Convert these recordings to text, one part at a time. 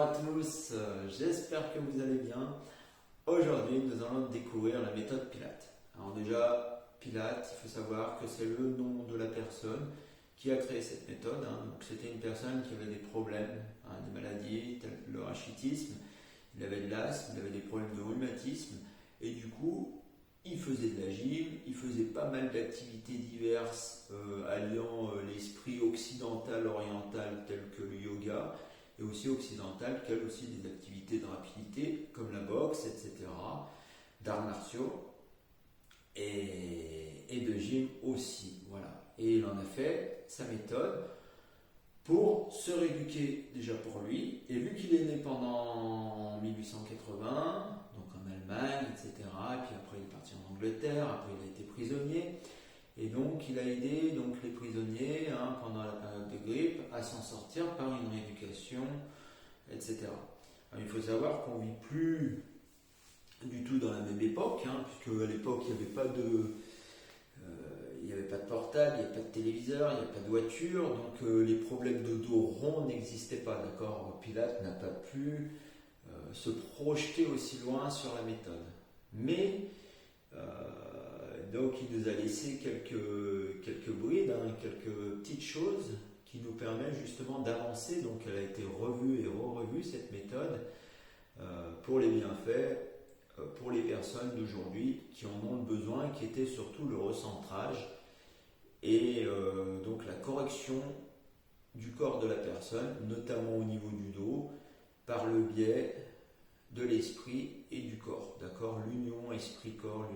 Bonjour à tous, j'espère que vous allez bien. Aujourd'hui, nous allons découvrir la méthode Pilates. Alors déjà, Pilates, il faut savoir que c'est le nom de la personne qui a créé cette méthode. Donc, c'était une personne qui avait des problèmes, des maladies telles que le rachitisme, il avait de l'asthme, il avait des problèmes de rhumatisme et du coup, il faisait de la gym, il faisait pas mal d'activités diverses alliant l'esprit occidental, oriental tel que le yoga et aussi occidental, quelles aussi des activités de rapidité comme la boxe, etc., d'arts martiaux et de gym aussi. Voilà. Et il en a fait sa méthode pour se rééduquer déjà pour lui. Et vu qu'il est né pendant 1880, donc en Allemagne, etc., et puis après il est parti en Angleterre, après il a été prisonnier. Et donc, il a aidé les prisonniers pendant la période de grippe à s'en sortir par une rééducation, etc. Alors, il faut savoir qu'on ne vit plus du tout dans la même époque, puisque à l'époque, il n'y avait pas de portable, il n'y avait pas de téléviseur, il n'y avait pas de voiture, donc les problèmes de dos rond n'existaient pas, d'accord. Pilate n'a pas pu se projeter aussi loin sur la méthode. Mais donc il nous a laissé quelques brides, quelques petites choses qui nous permettent justement d'avancer. Donc elle a été revue et revue cette méthode pour les bienfaits, pour les personnes d'aujourd'hui qui en ont le besoin, qui était surtout le recentrage et donc la correction du corps de la personne, notamment au niveau du dos, par le biais de l'esprit et du corps, d'accord, l'union esprit-corps,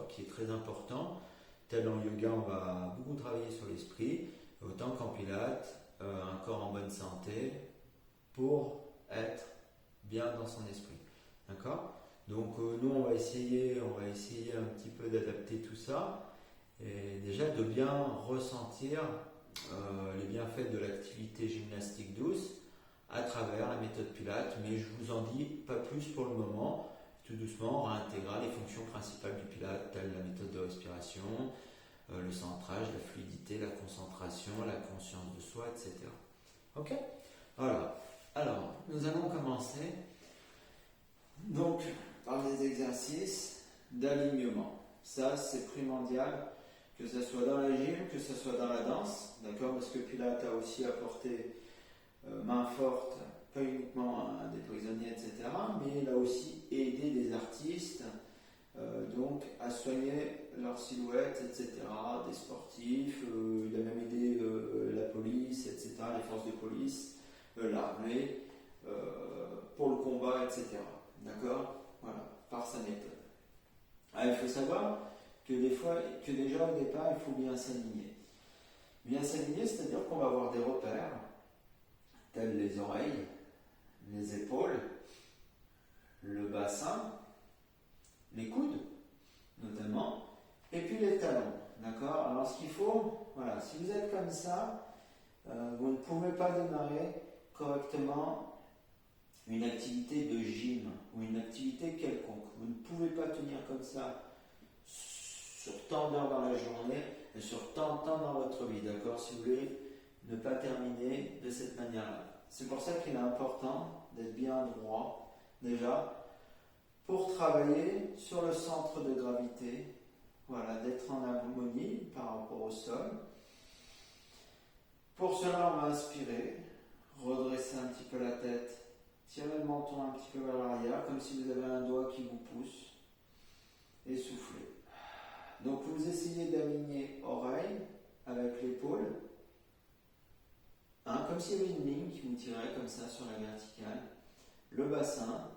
qui est très important. Tel en yoga, on va beaucoup travailler sur l'esprit, autant qu'en pilates, un corps en bonne santé pour être bien dans son esprit, d'accord. Donc nous, on va essayer un petit peu d'adapter tout ça et déjà de bien ressentir les bienfaits de l'activité gymnastique douce à travers la méthode Pilates, mais je vous en dis pas plus pour le moment. Tout doucement, on réintégrera les fonctions principales du Pilates, telles la méthode de respiration, le centrage, la fluidité, la concentration, la conscience de soi, etc. Ok ? Voilà. Alors, nous allons commencer donc par des exercices d'alignement. Ça, c'est primordial, que ce soit dans la gym, que ce soit dans la danse, d'accord ? Parce que Pilates a aussi apporté main forte, pas uniquement à des prisonniers, etc., mais il a aussi aidé des artistes donc à soigner leur silhouette, etc., des sportifs, il a même aidé la police, etc., les forces de police, l'armée, pour le combat, etc., d'accord, voilà, par sa méthode. Alors, il faut savoir que déjà au départ, il faut bien s'aligner. Bien s'aligner, c'est-à-dire qu'on va avoir des repères, tels les oreilles, les épaules, le bassin, les coudes notamment, et puis les talons, d'accord. Alors ce qu'il faut, voilà, si vous êtes comme ça, vous ne pouvez pas démarrer correctement une activité de gym ou une activité quelconque. Vous ne pouvez pas tenir comme ça sur tant d'heures dans la journée et sur tant de temps dans votre vie, d'accord, si vous voulez ne pas terminer de cette manière-là. C'est pour ça qu'il est important d'être bien droit, déjà, pour travailler sur le centre de gravité, voilà, d'être en harmonie par rapport au sol. Pour cela, on va inspirer, redresser un petit peu la tête, tirer le menton un petit peu vers l'arrière, comme si vous avez un doigt qui vous pousse, et souffler. Donc vous essayez d'aligner oreille avec l'épaule, comme s'il y avait une ligne qui vous tirait comme ça sur la verticale, le bassin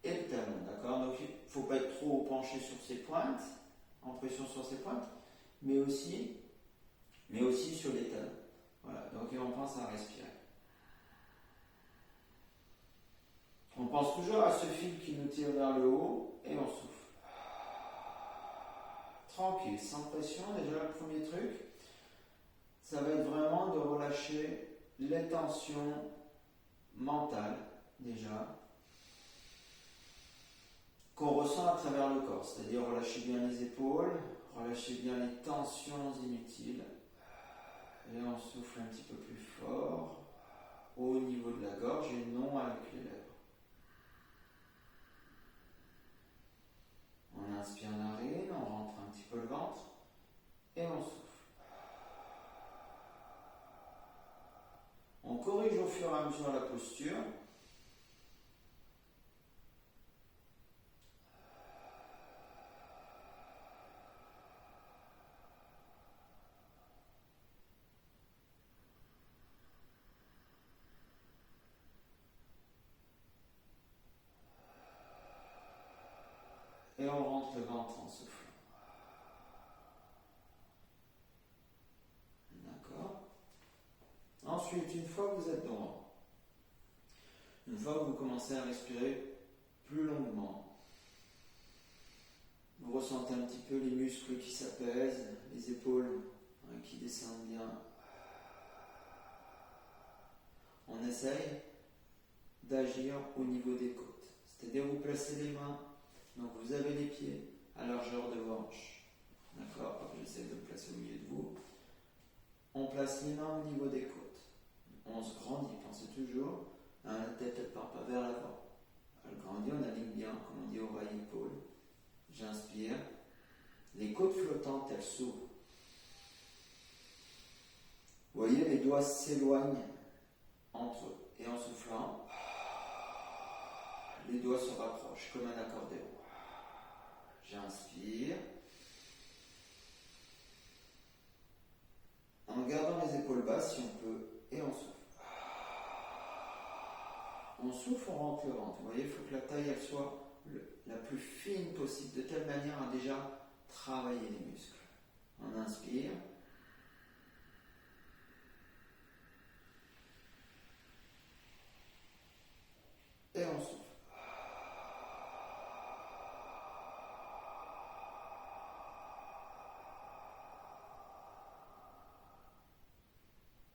et le talon, d'accord. Donc il ne faut pas être trop penché sur ses pointes, en pression sur ses pointes, mais aussi sur les talons. Voilà, donc on pense à respirer. On pense toujours à ce fil qui nous tire vers le haut et on souffle. Tranquille, sans pression, déjà le premier truc. Ça va être vraiment de relâcher les tensions mentales, déjà, qu'on ressent à travers le corps. C'est-à-dire relâcher bien les épaules, relâcher bien les tensions inutiles. Et on souffle un petit peu plus fort, au niveau de la corrige au fur et à mesure la posture. Et on rentre le ventre en soufflant. D'accord. Ensuite, une fois que vous êtes droit, une fois que vous commencez à respirer plus longuement, vous ressentez un petit peu les muscles qui s'apaisent, les épaules qui descendent bien. On essaye d'agir au niveau des côtes. C'est-à-dire vous placez les mains, donc vous avez les pieds à largeur de vos hanches. D'accord. J'essaie de me placer au milieu de vous. On place les mains au niveau des côtes. On se grandit, pensez toujours, la tête elle ne part pas vers l'avant. Elle grandit, on aligne bien, comme on dit, oreille-épaule. J'inspire. Les côtes flottantes, elles s'ouvrent. Vous voyez, les doigts s'éloignent entre eux. Et en soufflant, les doigts se rapprochent comme un accordéon. J'inspire. En gardant les épaules basses si on peut, et on souffle. On souffle, on rentre le ventre. Vous voyez, il faut que la taille elle soit la plus fine possible, de telle manière à déjà travailler les muscles. On inspire. Et on souffle.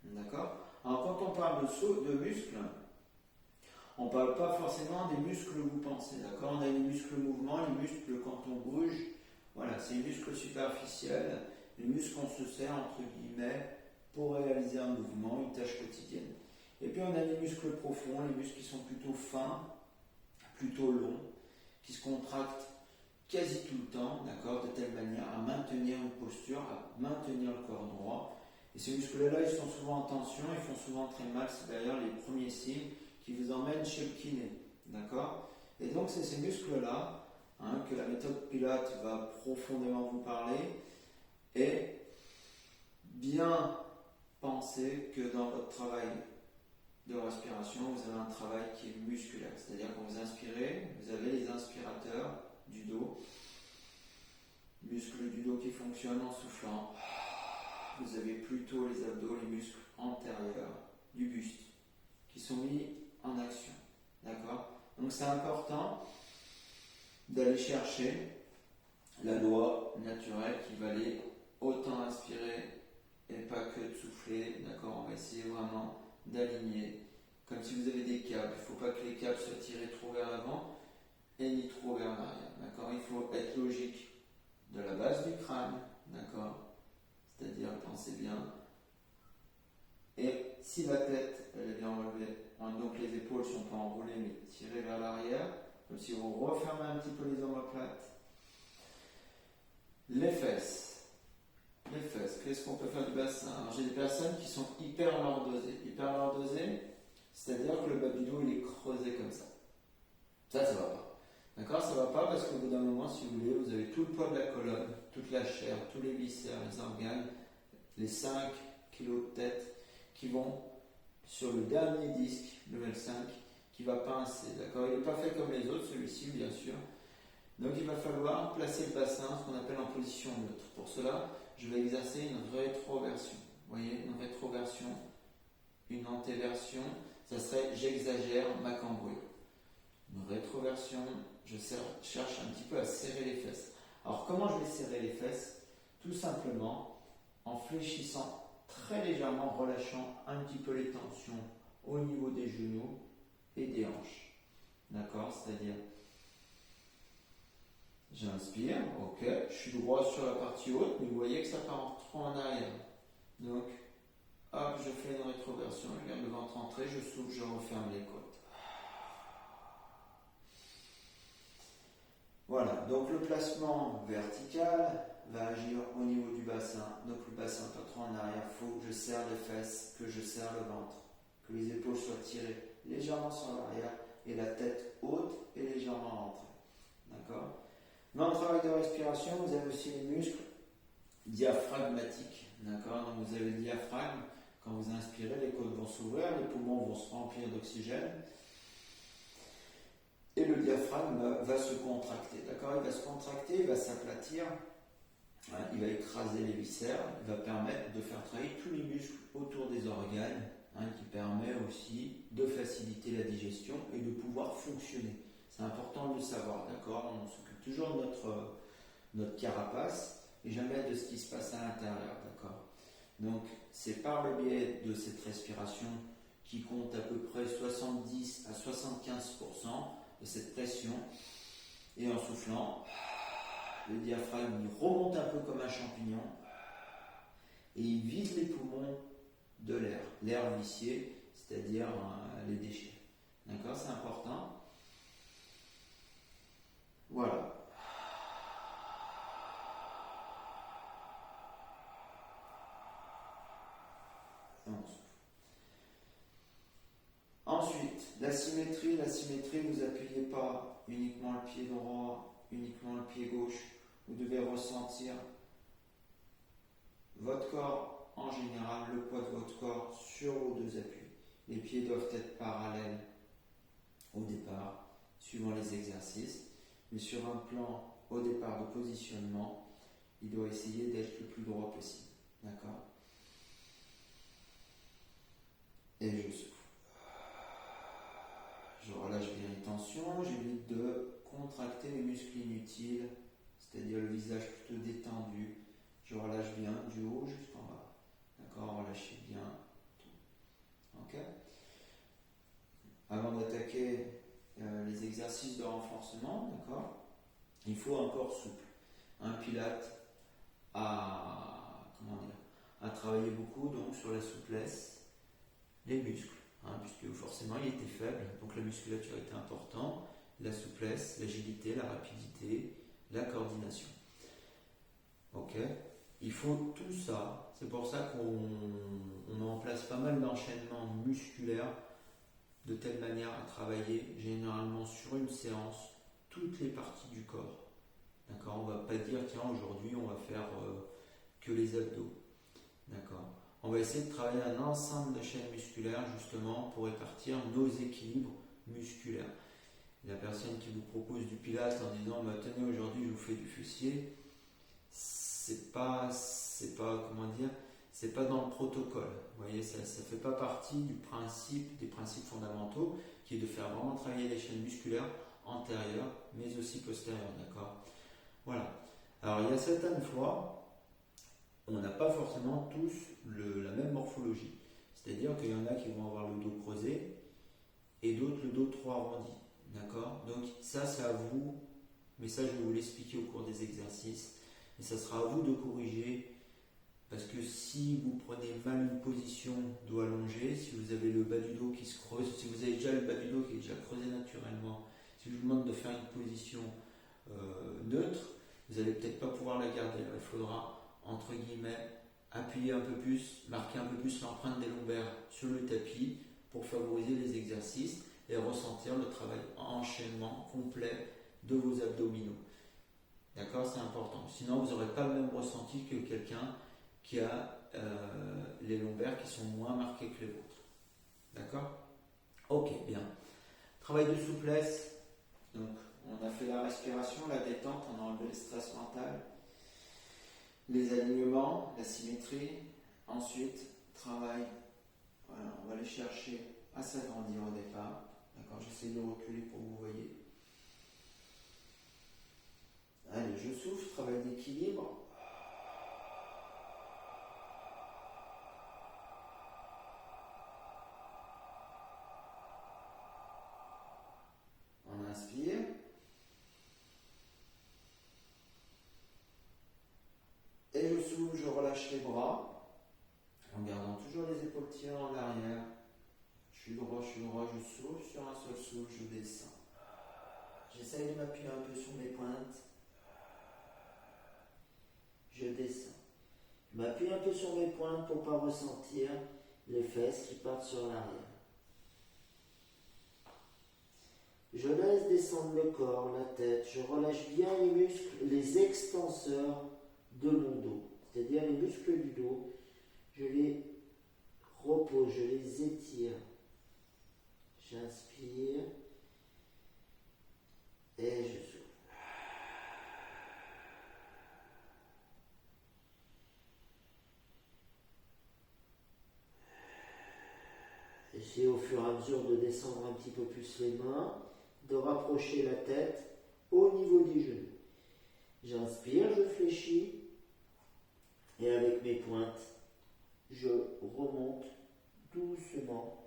D'accord. Alors quand on parle de muscles, on ne parle pas forcément des muscles que vous pensez. D'accord. On a les muscles mouvements, les muscles quand on bouge. Voilà, c'est les muscles superficiels, les muscles qu'on se sert entre guillemets pour réaliser un mouvement, une tâche quotidienne. Et puis on a les muscles profonds, les muscles qui sont plutôt fins, plutôt longs, qui se contractent quasi tout le temps, d'accord, de telle manière à maintenir une posture, à maintenir le corps droit. Et ces muscles-là, ils sont souvent en tension, ils font souvent très mal. C'est d'ailleurs les premiers signes qui vous emmènent chez le kiné, d'accord. Et donc c'est ces muscles-là que la méthode Pilates va profondément vous parler. Et bien penser que dans votre travail de respiration, vous avez un travail qui est musculaire. C'est-à-dire quand vous inspirez, vous avez les inspirateurs du dos, muscles du dos qui fonctionnent en soufflant. Vous avez plutôt les abdos, les muscles antérieurs du buste qui sont mis en action. D'accord. Donc c'est important d'aller chercher la loi naturelle qui va aller autant inspirer et pas que de souffler. D'accord. On va essayer vraiment d'aligner comme si vous avez des câbles. Il ne faut pas que les câbles soient tirés trop vers l'avant et ni trop vers l'arrière. D'accord. Il faut être logique de la base du crâne. D'accord. C'est-à-dire, pensez bien. Et si la tête elle est bien relevée, donc les épaules ne sont pas enroulées mais tirées vers l'arrière, comme si vous refermez un petit peu les omoplates. Les fesses. Les fesses, qu'est-ce qu'on peut faire du bassin? Alors, j'ai des personnes qui sont hyper lordosées. Hyper lordosées, c'est-à-dire que le bas du dos il est creusé comme ça. Ça va pas. D'accord, ça va pas parce qu'au bout d'un moment, si vous voulez, vous avez tout le poids de la colonne, toute la chair, tous les viscères, les organes, les 5 kilos de tête qui vont sur le dernier disque, level 5, qui va pincer. D'accord, il n'est pas fait comme les autres, celui-ci, bien sûr. Donc il va falloir placer le bassin, ce qu'on appelle en position neutre. Pour cela, je vais exercer une rétroversion. Vous voyez, une rétroversion, une antéversion, ça serait j'exagère ma cambrure. Une rétroversion, je cherche un petit peu à serrer les fesses. Alors comment je vais serrer les fesses? Tout simplement en fléchissant très légèrement, relâchant un petit peu les tensions au niveau des genoux et des hanches. D'accord? C'est-à-dire, j'inspire, ok, je suis droit sur la partie haute, mais vous voyez que ça part trop en arrière. Donc, hop, je fais une rétroversion, je garde le ventre entré, je souffle, je referme les côtes. Voilà, donc le placement vertical va agir au niveau du bassin. Donc le bassin pas trop en arrière, il faut que je serre les fesses, que je serre le ventre. que les épaules soient tirées légèrement sur l'arrière et la tête haute et légèrement rentrée. D'accord? Dans le travail de respiration, vous avez aussi les muscles diaphragmatiques. D'accord? Donc vous avez le diaphragme. Quand vous inspirez, les côtes vont s'ouvrir, les poumons vont se remplir d'oxygène. Et le diaphragme va se contracter. D'accord? Il va se contracter, il va s'aplatir, il va écraser les viscères, il va permettre de faire travailler tous les muscles autour des organes, qui permet aussi de faciliter la digestion et de pouvoir fonctionner. C'est important de le savoir, d'accord? On s'occupe toujours de notre carapace et jamais de ce qui se passe à l'intérieur, d'accord? Donc, c'est par le biais de cette respiration qui compte à peu près 70 à 75% de cette pression, et en soufflant, le diaphragme il remonte un peu comme un champignon et il vide les poumons de l'air vicié, c'est-à-dire les déchets. D'accord? C'est important. Voilà. Ensuite, la symétrie, vous n'appuyez pas uniquement le pied droit, uniquement le pied gauche. Vous devez ressentir votre corps en général, le poids de votre corps sur vos deux appuis. Les pieds doivent être parallèles au départ, suivant les exercices, mais sur un plan au départ de positionnement, il doit essayer d'être le plus droit possible. D'accord? Et je souffle. Je relâche bien les tensions, j'évite de contracter les muscles inutiles, c'est-à-dire le visage plutôt détendu. Je relâche bien du haut jusqu'en bas. D'accord? Relâchez bien tout. Ok? Avant d'attaquer les exercices de renforcement, d'accord, il faut un corps souple. Un pilate à travailler beaucoup donc sur la souplesse, les muscles, puisque forcément il était faible, donc la musculature était importante, la souplesse, l'agilité, la rapidité, la coordination. Ok? Il faut tout ça. C'est pour ça qu'on met en place pas mal d'enchaînements musculaires de telle manière à travailler généralement sur une séance toutes les parties du corps. D'accord? On ne va pas dire tiens aujourd'hui on va faire que les abdos. D'accord? On va essayer de travailler un ensemble de chaînes musculaires justement pour répartir nos équilibres musculaires. La personne qui vous propose du pilates en disant tenez aujourd'hui je vous fais du fessier, c'est pas dans le protocole. Vous voyez, ça ne fait pas partie des principes fondamentaux qui est de faire vraiment travailler les chaînes musculaires antérieures mais aussi postérieures. D'accord? Voilà. Alors il y a certaines fois on n'a pas forcément tous la même morphologie. C'est-à-dire qu'il y en a qui vont avoir le dos creusé et d'autres le dos trop arrondi. D'accord? Donc ça c'est à vous, mais ça je vais vous l'expliquer au cours des exercices. Et ça sera à vous de corriger, parce que si vous prenez mal une position dos allongé, si vous avez le bas du dos qui se creuse, si vous avez déjà le bas du dos qui est déjà creusé naturellement, si je vous demande de faire une position neutre, vous n'allez peut-être pas pouvoir la garder. Il faudra entre guillemets, appuyer un peu plus, marquer un peu plus l'empreinte des lombaires sur le tapis pour favoriser les exercices et ressentir le travail en enchaînement complet de vos abdominaux. D'accord? C'est important. Sinon, vous n'aurez pas le même ressenti que quelqu'un qui a les lombaires qui sont moins marqués que les vôtres. D'accord? Ok, bien. Travail de souplesse. Donc, on a fait la respiration, la détente, on a enlevé le stress mental. Les alignements, la symétrie, ensuite travail, voilà, on va aller chercher à s'agrandir au départ, d'accord, j'essaie de reculer pour que vous voyez. Allez, je souffle, travail d'équilibre. On inspire. Et je souffle, je relâche les bras, en gardant toujours les épaules tirées en arrière. Je suis droit, je souffle, sur un seul souffle, je descends. J'essaye de m'appuyer un peu sur mes pointes. Je descends. Je m'appuie un peu sur mes pointes pour ne pas ressentir les fesses qui partent sur l'arrière. Je laisse descendre le corps, la tête, je relâche bien les muscles, les extenseurs de mon dos, c'est-à-dire les muscles du dos. Je les repose, je les étire. J'inspire et je souffle. J'essaie au fur et à mesure de descendre un petit peu plus les mains, de rapprocher la tête au niveau des genoux. J'inspire, je fléchis et avec mes pointes, je remonte doucement.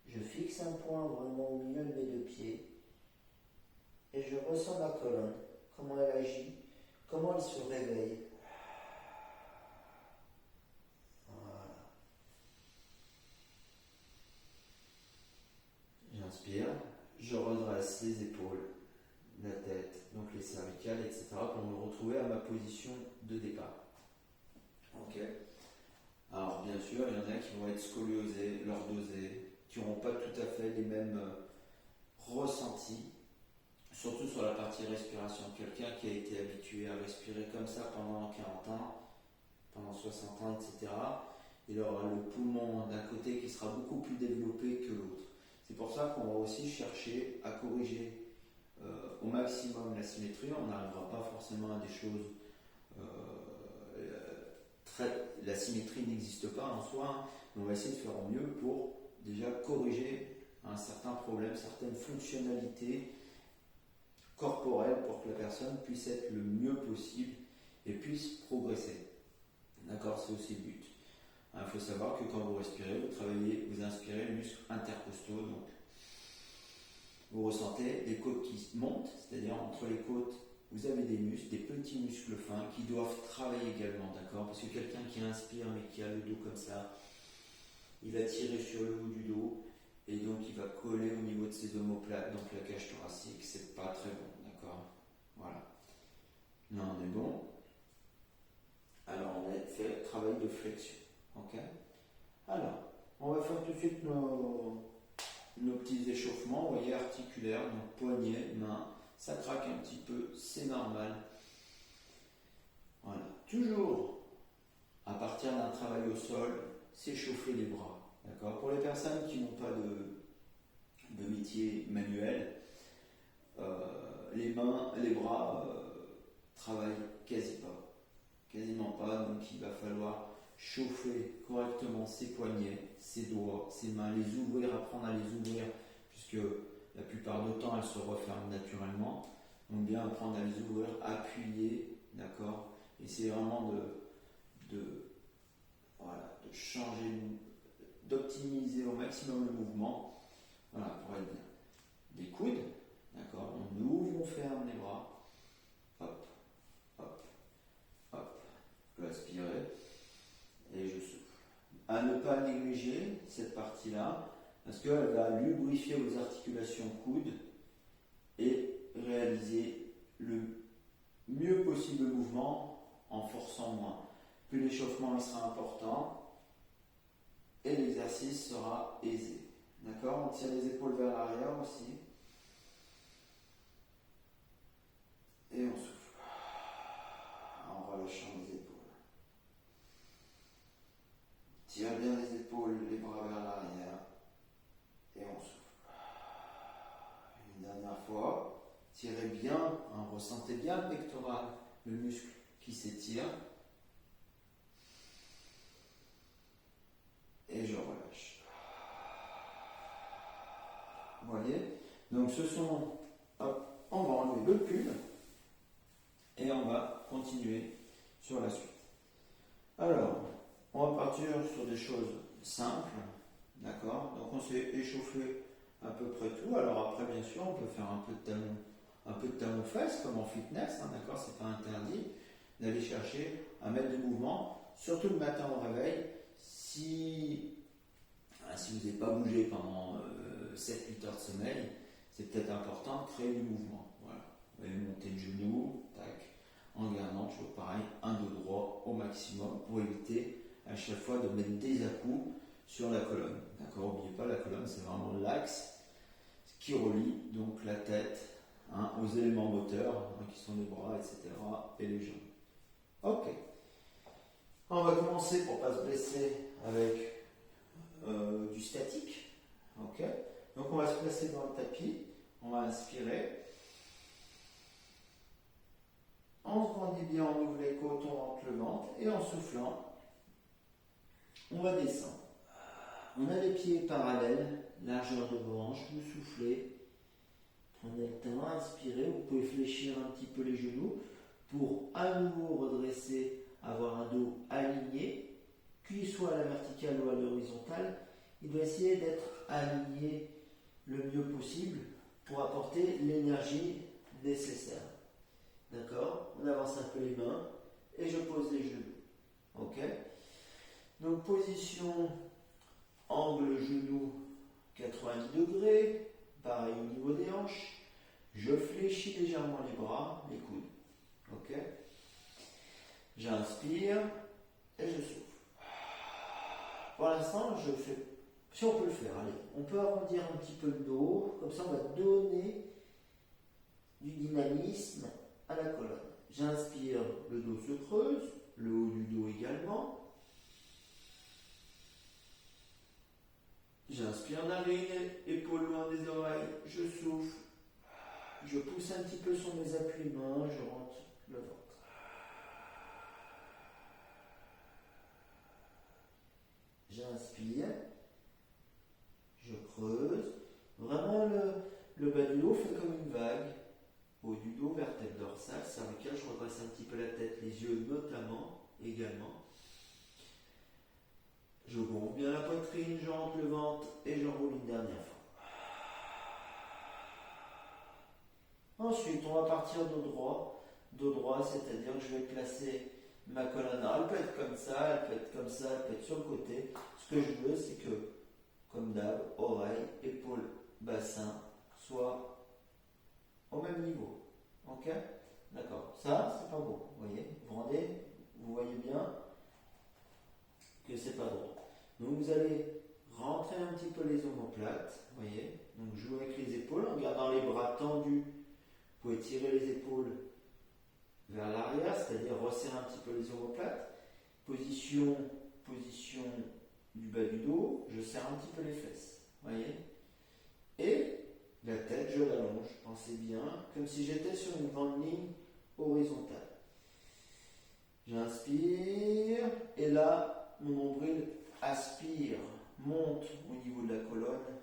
Je fixe un point vraiment au milieu de mes deux pieds et je ressens ma colonne, comment elle agit, comment elle se réveille. Voilà. J'inspire, je redresse les épaules, la tête, donc les cervicales, etc. pour me retrouver à ma position de départ. Ok. Alors bien sûr, il y en a qui vont être scoliosés, lordosés, qui n'auront pas tout à fait les mêmes ressentis, surtout sur la partie respiration. Quelqu'un qui a été habitué à respirer comme ça pendant 40 ans, pendant 60 ans, etc., il aura le poumon d'un côté qui sera beaucoup plus développé que l'autre. C'est pour ça qu'on va aussi chercher à corriger au maximum la symétrie. On n'arrivera pas forcément à des choses la symétrie n'existe pas en soi, hein, mais on va essayer de faire au mieux pour déjà corriger un certain problème, certaines fonctionnalités corporelles pour que la personne puisse être le mieux possible et puisse progresser. D'accord, c'est aussi le but. Il faut savoir que quand vous respirez, vous inspirez les muscles intercostaux, donc vous ressentez les côtes qui montent, c'est-à-dire entre les côtes, vous avez des muscles, des petits muscles fins qui doivent travailler également, d'accord? Parce que quelqu'un qui inspire mais qui a le dos comme ça, il va tirer sur le haut du dos et donc il va coller au niveau de ses omoplates, donc la cage thoracique, c'est pas très bon, d'accord? Voilà. Là on est bon. Alors on a fait travail de flexion, ok? Alors, on va faire tout de suite nos petits échauffements, vous voyez, articulaires, donc poignets, mains. Ça craque un petit peu, c'est normal. Voilà. Toujours, à partir d'un travail au sol, s'échauffer les bras. D'accord ? Pour les personnes qui n'ont pas de métier manuel, les mains, les bras travaillent quasiment pas. Donc il va falloir chauffer correctement ses poignets, ses doigts, ses mains, les ouvrir, apprendre à les ouvrir, puisque la plupart du temps, elles se referment naturellement. Donc bien apprendre à les ouvrir, appuyer, d'accord. Et c'est vraiment de changer, d'optimiser au maximum le mouvement, voilà, pour être bien. Les coudes, d'accord. On ouvre, on ferme les bras. Hop, hop, hop. Je peux aspirer et je souffle. À ne pas négliger cette partie-là, parce qu'elle va lubrifier vos articulations coudes et réaliser le mieux possible le mouvement en forçant moins. Plus l'échauffement il sera important et l'exercice sera aisé. D'accord ? On tire les épaules vers l'arrière aussi. Et on souffle. En relâchant les épaules. Tire bien les épaules, les bras vers l'arrière. Et on souffle. Une dernière fois. Tirez bien, hein, ressentez bien le pectoral, le muscle qui s'étire. Et je relâche. Vous voyez ? Donc ce sont... Hop, on va enlever le pull. Et on va continuer sur la suite. Alors, on va partir sur des choses simples. D'accord ? Donc on s'est échauffé à peu près tout. Alors après, bien sûr, on peut faire un peu de talon-fesses comme en fitness, hein, d'accord, c'est pas interdit d'aller chercher à mettre du mouvement, surtout le matin au réveil. Si vous n'avez pas bougé pendant 7-8 heures de sommeil, c'est peut-être important de créer du mouvement. Voilà. Vous allez monter le genou, tac, en gardant toujours pareil, un dos droit au maximum pour éviter à chaque fois de mettre des à-coups sur la colonne. D'accord, n'oubliez pas, la colonne c'est vraiment l'axe qui relie donc la tête aux éléments moteurs qui sont les bras, etc. et les jambes. Ok. On va commencer pour ne pas se blesser avec du statique. Ok. Donc on va se placer dans le tapis. On va inspirer. On se grandit bien, on ouvre les côtes, on rentre le ventre et en soufflant, on va descendre. On a les pieds parallèles, largeur de vos hanches, vous soufflez. Prenez le temps, inspirez, vous pouvez fléchir un petit peu les genoux pour à nouveau redresser, avoir un dos aligné, qu'il soit à la verticale ou à l'horizontale. Il doit essayer d'être aligné le mieux possible pour apporter l'énergie nécessaire. D'accord? On avance un peu les mains et je pose les genoux. Ok? Donc position angle genou 90 degrés, pareil au niveau des hanches. Je fléchis légèrement les bras, les coudes. Ok? J'inspire et je souffle. Pour l'instant, je fais. Si on peut le faire, allez, on peut arrondir un petit peu le dos, comme ça on va donner du dynamisme à la colonne. J'inspire, le dos se creuse, le haut du dos également. J'inspire narine, épaules loin des oreilles, je souffle. Je pousse un petit peu sur mes appuis-mains, je rentre le ventre. J'inspire, je creuse. Vraiment, le bas du dos fait comme une vague. Haut du dos, vertèbre dorsale, cervicale, je redresse un petit peu la tête, les yeux notamment, également. Je gonfle bien la poitrine, je rentre le ventre et j'enroule une dernière fois. Ensuite, on va partir dos droit. Dos droit, c'est-à-dire que je vais placer ma colonne. Alors, elle peut être comme ça, elle peut être comme ça, elle peut être sur le côté. Ce que je veux, c'est que, comme d'hab, oreille, épaule, bassin, soient au même niveau. Ok? D'accord. Ça, c'est pas bon. Vous voyez? Vous voyez bien que c'est pas droit. Donc vous allez rentrer un petit peu les omoplates. Vous voyez? Donc jouez avec les épaules en gardant les bras tendus. Vous pouvez tirer les épaules vers l'arrière, c'est-à-dire resserrer un petit peu les omoplates. Position du bas du dos. Je serre un petit peu les fesses. Vous voyez? Et la tête, je l'allonge, pensez bien, comme si j'étais sur une grande ligne horizontale. J'inspire, et là, mon nombril aspire, monte au niveau de la colonne.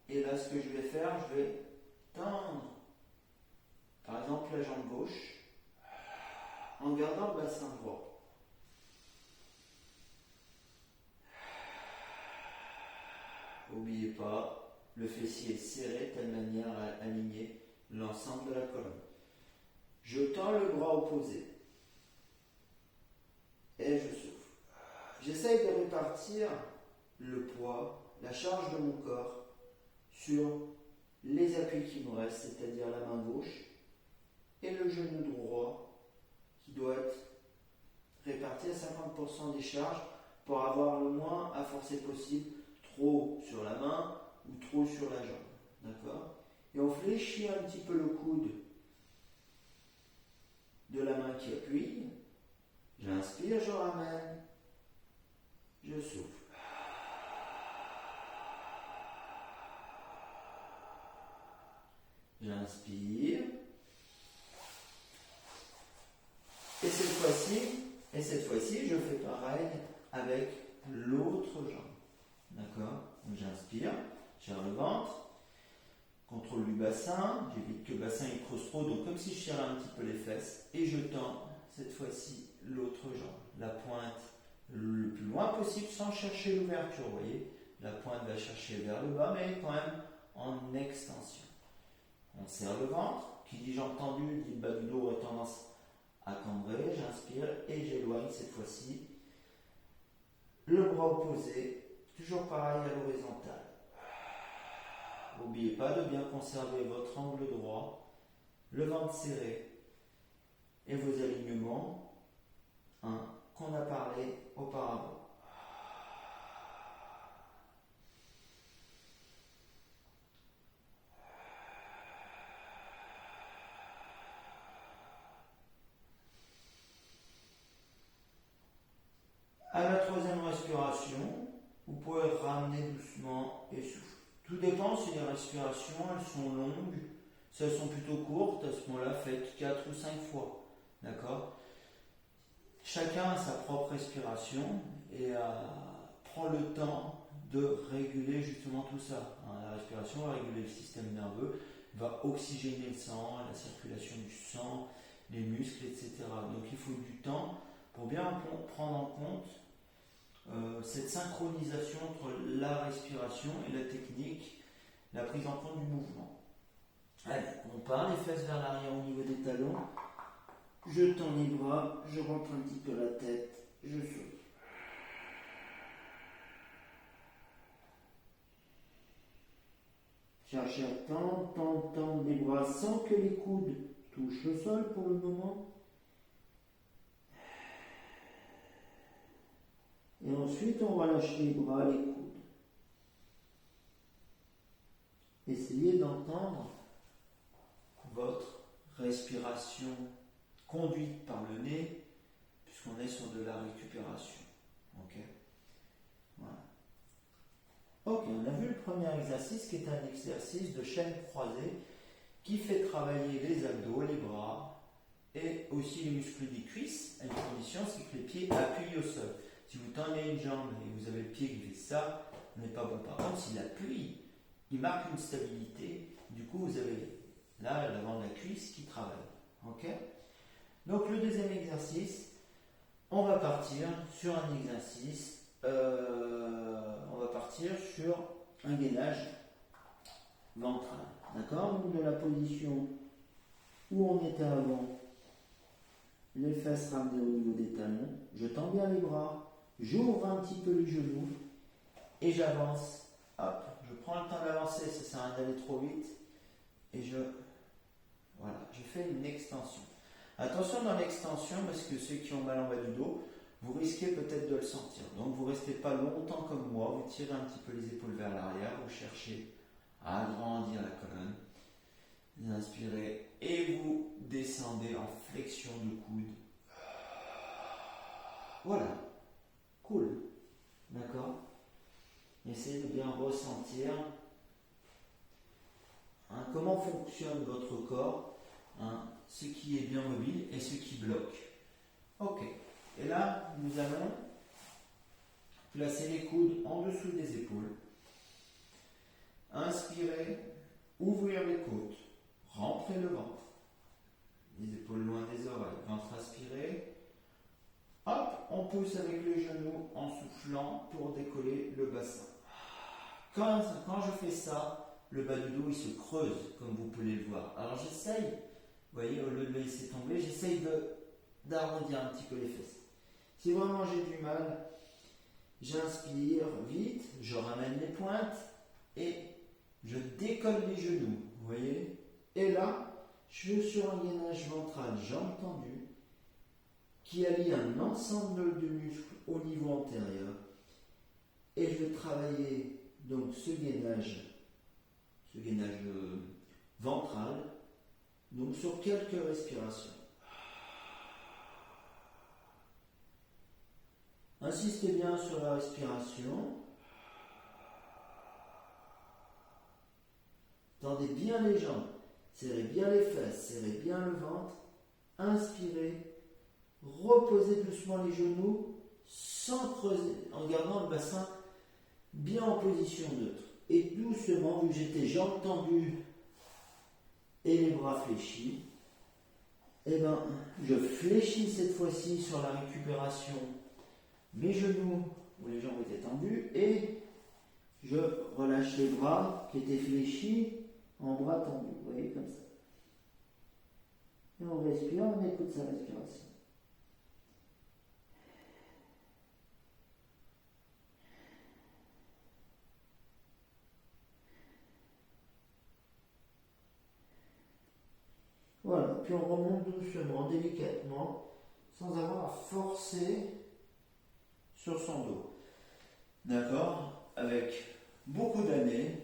Et là, ce que je vais faire, je vais tendre, par exemple, la jambe gauche, en gardant le bassin droit. N'oubliez pas, le fessier est serré de telle manière à aligner l'ensemble de la colonne. Je tends le bras opposé et je souffle. J'essaye de répartir le poids, la charge de mon corps sur les appuis qui me restent, c'est-à-dire la main gauche et le genou droit qui doit être réparti à 50% des charges pour avoir le moins à forcer possible, trop sur la main ou trop sur la jambe. D'accord? Et on fléchit un petit peu le coude de la main qui appuie. J'inspire, je ramène. Je souffle. J'inspire. Et cette fois-ci, je fais pareil avec l'autre jambe. D'accord? Donc j'inspire, serre le ventre, contrôle du bassin, j'évite que le bassin il creuse trop, donc comme si je serrais un petit peu les fesses, et je tends cette fois-ci l'autre jambe, la pointe le plus loin possible sans chercher l'ouverture, vous voyez, la pointe va chercher vers le bas, mais quand même en extension. On serre le ventre, qui dit jambes tendues, dit le bas du dos a tendance à cambrer, j'inspire et j'éloigne cette fois-ci le bras opposé, toujours pareil à l'horizontale. N'oubliez pas de bien conserver votre angle droit, le ventre serré et vos alignements qu'on a parlé auparavant. À la troisième respiration, vous pouvez ramener doucement et souffler. Tout dépend si les respirations elles sont longues, si elles sont plutôt courtes, à ce moment-là, faites 4 ou 5 fois. D'accord? Chacun a sa propre respiration et prend le temps de réguler justement tout ça. La respiration va réguler le système nerveux, va oxygéner le sang, la circulation du sang, les muscles, etc. Donc il faut du temps pour bien prendre en compte cette synchronisation entre la respiration et la technique, la prise en compte du mouvement. Allez, on part, les fesses vers l'arrière au niveau des talons. Je tends les bras, je rentre un petit peu la tête, je souffle. Cherchez à tendre les bras sans que les coudes touchent le sol pour le moment. Et ensuite, on relâche les bras, les coudes. Essayez d'entendre votre respiration conduite par le nez, puisqu'on est sur de la récupération. Ok? Voilà. Ok, on a vu le premier exercice qui est un exercice de chaîne croisée qui fait travailler les abdos, les bras et aussi les muscles des cuisses, à une condition, c'est que les pieds appuient au sol. Si vous tendez une jambe et vous avez le pied qui fait ça, ce n'est pas bon. Par contre, s'il appuie, il marque une stabilité. Du coup, vous avez là l'avant de la cuisse qui travaille. Ok? Donc, le deuxième exercice, on va partir sur un exercice, on va partir sur un gainage ventral. D'accord? Donc, de la position où on était avant, les fesses ramenées au niveau des talons, je tends bien les bras, j'ouvre un petit peu les genoux et j'avance. Hop, je prends le temps d'avancer, ça sert à rien d'aller trop vite et je fais une extension. Attention dans l'extension parce que ceux qui ont mal en bas du dos, vous risquez peut-être de le sentir. Donc vous ne restez pas longtemps comme moi, vous tirez un petit peu les épaules vers l'arrière, vous cherchez à agrandir la colonne. Vous inspirez et vous descendez en flexion de coude. Voilà. Cool. D'accord? Essayez de bien ressentir comment fonctionne votre corps, ce qui est bien mobile et ce qui bloque. Ok. Et là, nous allons placer les coudes en dessous des épaules. Inspirez, ouvrir les côtes, rentrez le ventre. Les épaules loin des oreilles. Ventre aspiré. Hop, on pousse avec les genoux en soufflant pour décoller le bassin. Quand je fais ça, le bas du dos il se creuse, comme vous pouvez le voir. Alors j'essaye, vous voyez, au lieu de le laisser tomber, j'essaye d'arrondir un petit peu les fesses. Si vraiment j'ai du mal, j'inspire vite, je ramène les pointes et je décolle les genoux, vous voyez. Et là, je suis sur un gainage ventral, jambes tendues, qui allie un ensemble de muscles au niveau antérieur. Et je vais travailler donc ce gainage ventral, donc sur quelques respirations. Insistez bien sur la respiration. Tendez bien les jambes, serrez bien les fesses, serrez bien le ventre. Inspirez, reposez doucement les genoux sans creuser, en gardant le bassin bien en position neutre. Et doucement, vu que j'étais jambes tendues et les bras fléchis, je fléchis cette fois-ci sur la récupération mes genoux où les jambes étaient tendues et je relâche les bras qui étaient fléchis en bras tendus. Vous voyez, comme ça. Et on respire, on écoute sa respiration. Voilà, puis on remonte doucement, délicatement, sans avoir à forcer sur son dos. D'accord? Avec beaucoup d'années,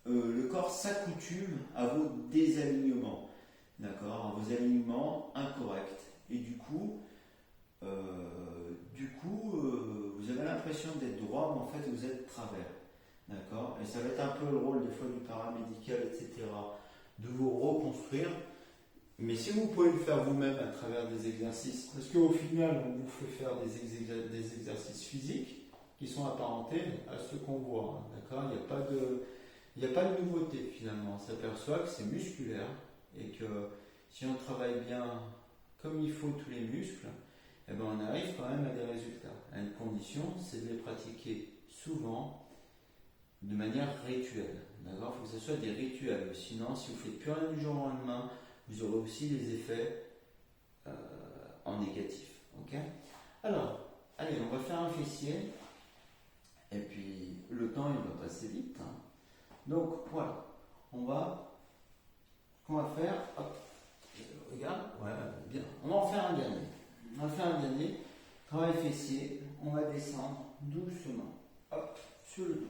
le corps s'accoutume à vos désalignements. D'accord? À vos alignements incorrects. Et du coup, du coup, vous avez l'impression d'être droit, mais en fait, vous êtes travers. D'accord? Et ça va être un peu le rôle des fois du paramédical, etc., de vous reconstruire. Mais si vous pouvez le faire vous-même à travers des exercices, parce qu'au final, on vous fait faire des exercices physiques qui sont apparentés à ceux qu'on voit. Hein, d'accord? Il n'y a pas de nouveauté finalement. On s'aperçoit que c'est musculaire et que si on travaille bien comme il faut tous les muscles, eh ben on arrive quand même à des résultats. À une condition, c'est de les pratiquer souvent de manière rituelle. D'accord? Il faut que ce soit des rituels. Sinon, si vous ne faites plus rien du jour au lendemain, vous aurez aussi des effets en négatif. Okay? Alors, allez, on va faire un fessier. Et puis, le temps, il va passer vite. Hein. Donc, voilà. Ce qu'on va faire, hop, regarde, ouais, bien. On va en faire un dernier. Travail fessier, on va descendre doucement. Hop, sur le dos.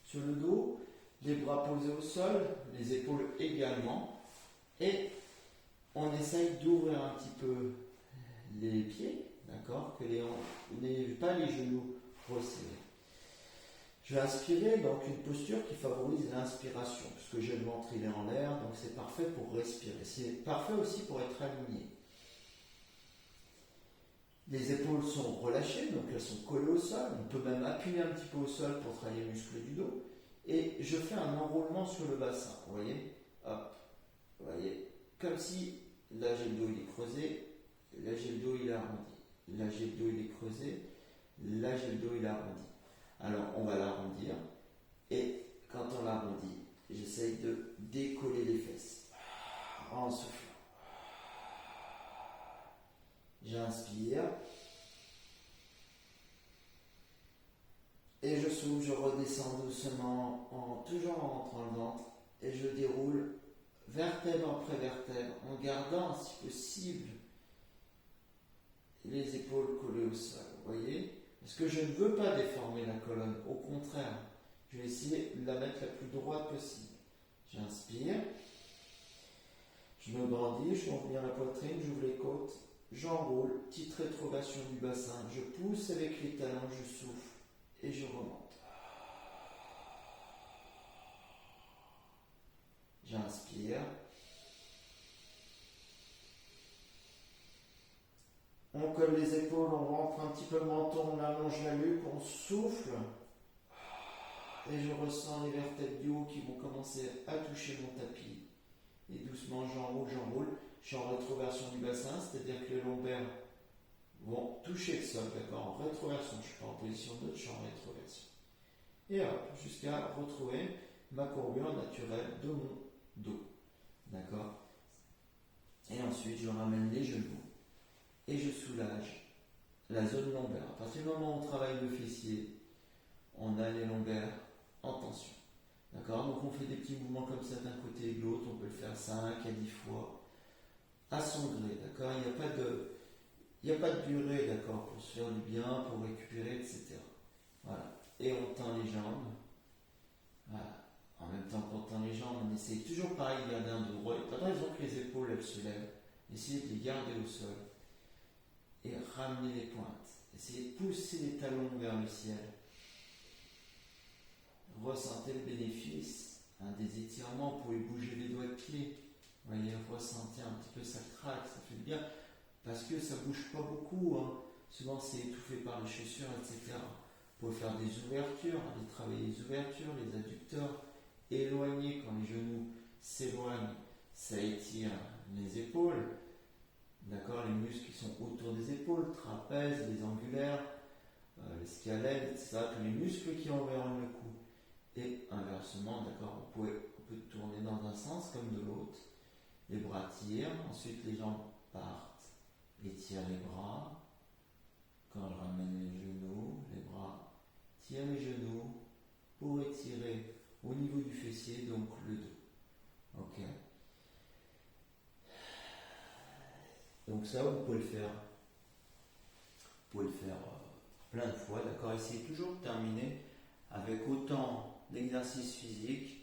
Sur le dos, les bras posés au sol, les épaules également. Et on essaye d'ouvrir un petit peu les pieds, d'accord, que pas les genoux resserrés. Je vais inspirer, donc une posture qui favorise l'inspiration, puisque j'ai le ventre il est en l'air, donc c'est parfait pour respirer. C'est parfait aussi pour être aligné. Les épaules sont relâchées, donc elles sont collées au sol. On peut même appuyer un petit peu au sol pour travailler les muscles du dos. Et je fais un enroulement sur le bassin, vous voyez? Hop, vous voyez? Comme si, là j'ai le dos il est creusé, là j'ai le dos il est arrondi. Là j'ai le dos il est creusé, là j'ai le dos il est arrondi. Alors on va l'arrondir, et quand on l'arrondit, j'essaye de décoller les fesses, en soufflant. J'inspire, et je souffle, je redescends doucement, toujours en rentrant le ventre, et je déroule vertèbre après vertèbre, en gardant si possible les épaules collées au sol, vous voyez? Parce que je ne veux pas déformer la colonne, au contraire, je vais essayer de la mettre la plus droite possible. J'inspire, je me grandis, je monte bien la poitrine, j'ouvre les côtes, j'enroule, petite rétrogression du bassin, je pousse avec les talons, je souffle et je remonte. J'inspire. On colle les épaules, on rentre un petit peu le menton, on allonge la nuque, on souffle. Et je ressens les vertèbres du haut qui vont commencer à toucher mon tapis. Et doucement, j'enroule. Je suis en rétroversion du bassin, c'est-à-dire que les lombaires vont toucher le sol, d'accord? En rétroversion, je ne suis pas en position neutre, je suis en rétroversion. Et hop, jusqu'à retrouver ma courbure naturelle de mon dos, d'accord? Et ensuite, je ramène les genoux. Et je soulage la zone lombaire. À partir du moment où on travaille le fessier, on a les lombaires en tension. D'accord? Donc on fait des petits mouvements comme ça d'un côté et de l'autre. On peut le faire 5 à 10 fois à son gré. D'accord? Il n'y a pas de durée, d'accord, pour se faire du bien, pour récupérer, etc. Voilà. Et on tend les jambes. Voilà. En même temps qu'on tend les jambes, on essaye toujours pareil de garder un dos droit. Pas de raison que les épaules elles se lèvent. Essayez de les garder au sol. Et ramener les pointes. Essayez de pousser les talons vers le ciel. Ressentez le bénéfice des étirements. Vous pouvez bouger les doigts de pied. Vous voyez, ressentez un petit peu, ça craque, ça fait bien. Parce que ça ne bouge pas beaucoup. Hein. Souvent, c'est étouffé par les chaussures, etc. Vous pouvez faire des ouvertures, aller travailler les ouvertures, les adducteurs. Éloigner quand les genoux s'éloignent. Ça étire les épaules. D'accord, les muscles qui sont autour des épaules, trapèzes, les angulaires, les squelettes, etc. Tous les muscles qui environnent le cou. Et inversement, d'accord, on peut tourner dans un sens comme de l'autre. Les bras tirent, ensuite les jambes partent, étire les bras. Quand je ramène les genoux, les bras tirent les genoux pour étirer au niveau du fessier, donc le dos. Ok. Donc ça, vous pouvez le faire. Plein de fois, d'accord? Essayez toujours de terminer avec autant d'exercice physique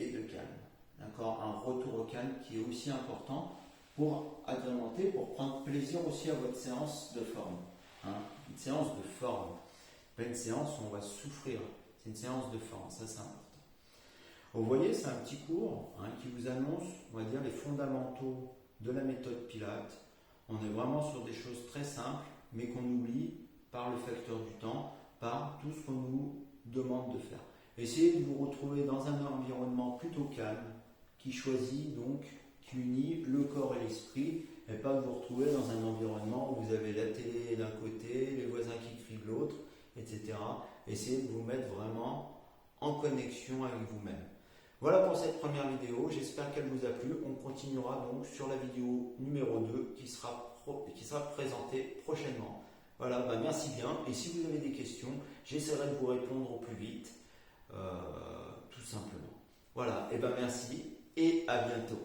et de calme. D'accord? Un retour au calme qui est aussi important pour agrémenter, pour prendre plaisir aussi à votre séance de forme. Une séance de forme, pas une séance où on va souffrir, c'est une séance de forme, ça c'est important. Vous voyez, c'est un petit cours qui vous annonce, on va dire, les fondamentaux de la méthode Pilates. On est vraiment sur des choses très simples, mais qu'on oublie par le facteur du temps, par tout ce qu'on nous demande de faire. Essayez de vous retrouver dans un environnement plutôt calme, qui choisit donc, qui unit le corps et l'esprit, et pas vous retrouver dans un environnement où vous avez la télé d'un côté, les voisins qui crient de l'autre, etc. Essayez de vous mettre vraiment en connexion avec vous-même. Voilà pour cette première vidéo, j'espère qu'elle vous a plu. On continuera donc sur la vidéo numéro 2 qui sera présentée prochainement. Voilà, merci bien. Et si vous avez des questions, j'essaierai de vous répondre au plus vite, tout simplement. Voilà, merci et à bientôt.